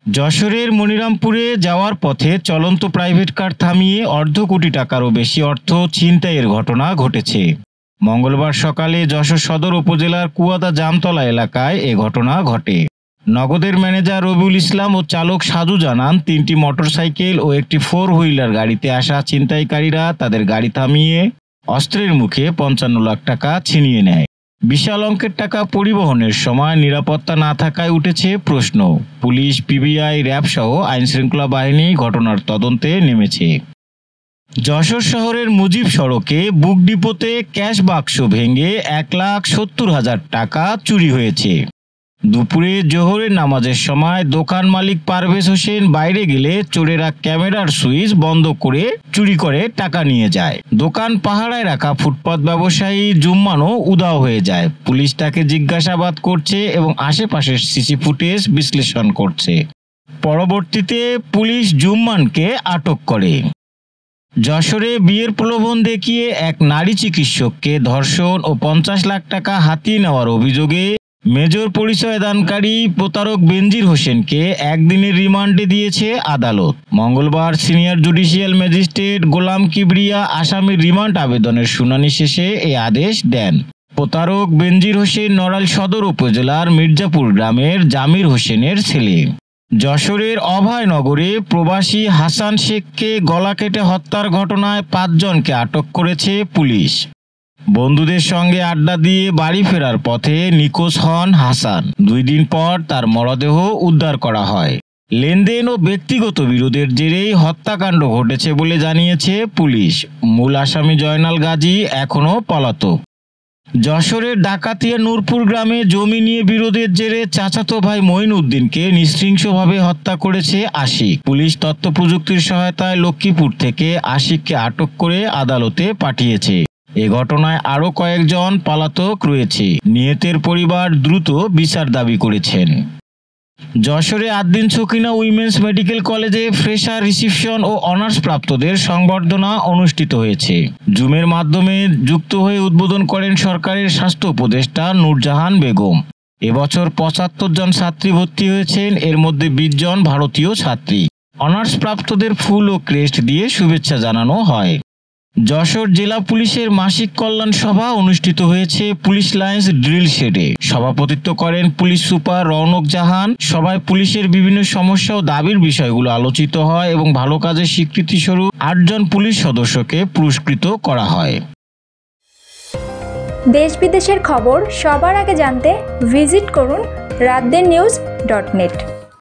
যশোরের মনিরামপুরে যাওয়ার পথে চলন্ত প্রাইভেট কার থামিয়ে অর্ধ কোটি টাকারও বেশি অর্থ ছিনতাইয়ের ঘটনা ঘটেছে। মঙ্গলবার সকালে যশোর সদর উপজেলার কুয়াদা জামতলা এলাকায় এ ঘটনা ঘটে। নগদের ম্যানেজার রবিউল ইসলাম ও চালক সাজু জানান, 3টি মোটরসাইকেল ও একটি 4 হুইলার গাড়িতে আসা ছিনতাইকারীরা তাদের গাড়ি থামিয়ে অস্ত্রের মুখে 55 লাখ টাকা ছিনিয়ে নেয়। বিশাল অঙ্কের টাকা পরিবহনের সময় নিরাপত্তা না থাকায় উঠেছে প্রশ্ন। পুলিশ, পিবিআই, র্যাব সহ আইনশৃঙ্খলা বাহিনী ঘটনার তদন্তে নেমেছে। যশোর শহরের মুজিব সড়কে বুক ডিপোতে ক্যাশ বাক্স ভেঙে 1,70,000 টাকা চুরি হয়েছে। দুপুরে জোহরের নামাজের সময় দোকান মালিক পারভেজ হোসেন বাইরে গেলে চোরেরা ক্যামেরার সুইচ বন্ধ করে চুরি করে টাকা নিয়ে যায়। দোকান পাহারায় রাখা ফুটপাত ব্যবসায়ী জুম্মানও উধাও হয়ে যায়। পুলিশ তাকে জিজ্ঞাসাবাদ করছে এবং আশেপাশের সিসি ফুটেজ বিশ্লেষণ করছে। পরবর্তীতে পুলিশ জুম্মানকে আটক করে। যশোরে বিয়ের প্রলোভন দেখিয়ে এক নারী চিকিৎসককে ধর্ষণ ও 50 লাখ টাকা হাতিয়ে নেওয়ার অভিযোগে মেজর পরিচয়দানকারী প্রতারক বেনজির হোসেনকে একদিনের রিমান্ডে দিয়েছে আদালত। মঙ্গলবার সিনিয়র জুডিশিয়াল ম্যাজিস্ট্রেট গোলাম কিবরিয়া আসামির রিমান্ড আবেদনের শুনানি শেষে এ আদেশ দেন। প্রতারক বেনজির হোসেন নড়াইল সদর উপজেলার মির্জাপুর গ্রামের জামির হোসেনের ছেলে। যশোরের অভয়নগরে প্রবাসী হাসান শেখকে গলা কেটে হত্যার ঘটনায় 5 জনকে আটক করেছে পুলিশ। বন্ধুদের সঙ্গে আড্ডা দিয়ে বাড়ি ফেরার পথে নিখোঁজ হন হাসান। 2 দিন পর তার মরদেহ উদ্ধার করা হয়। লেনদেন ও ব্যক্তিগত বিরোধের জেরেই হত্যাকাণ্ড ঘটেছে বলে জানিয়েছে পুলিশ। মূল আসামি জয়নাল গাজী এখনও পলাতক। যশোরের ডাকাতিয়া নূরপুর গ্রামে জমি নিয়ে বিরোধের জেরে চাচাতো ভাই মঈন উদ্দিনকে নৃশংসভাবে হত্যা করেছে আশিক। পুলিশ তথ্য প্রযুক্তির সহায়তায় লক্ষ্মীপুর থেকে আশিককে আটক করে আদালতে পাঠিয়েছে। এ ঘটনায় আরও কয়েকজন পলাতক রয়েছে। নিহতের পরিবার দ্রুত বিচার দাবি করেছেন। যশোরে আদ্দিন সকিনা উইমেন্স মেডিকেল কলেজে ফ্রেশার রিসিপশন ও অনার্স প্রাপ্তদের সংবর্ধনা অনুষ্ঠিত হয়েছে। জুমের মাধ্যমে যুক্ত হয়ে উদ্বোধন করেন সরকারের স্বাস্থ্য উপদেষ্টা নূরজাহান বেগম। এবছর 75 জন ছাত্রী ভর্তি হয়েছেন, এর মধ্যে 20 জন ভারতীয় ছাত্রী। অনার্স প্রাপ্তদের ফুল ও ক্রেস্ট দিয়ে শুভেচ্ছা জানানো হয়। যশোর জেলা পুলিশের মাসিক কল্যাণ সভা অনুষ্ঠিত হয়েছে পুলিশ লাইন্স ড্রিল শেডে। সভাপতিত্ব করেন পুলিশ সুপার রৌনক জাহান। সভায় পুলিশের বিভিন্ন সমস্যা ও দাবির বিষয়গুলো আলোচিত হয় এবং ভালো কাজের স্বীকৃতিস্বরূপ 8 জন পুলিশ সদস্যকে পুরস্কৃত করা হয়। দেশ বিদেশের খবর সবার আগে জানতে ভিজিট করুন ratdennews.net।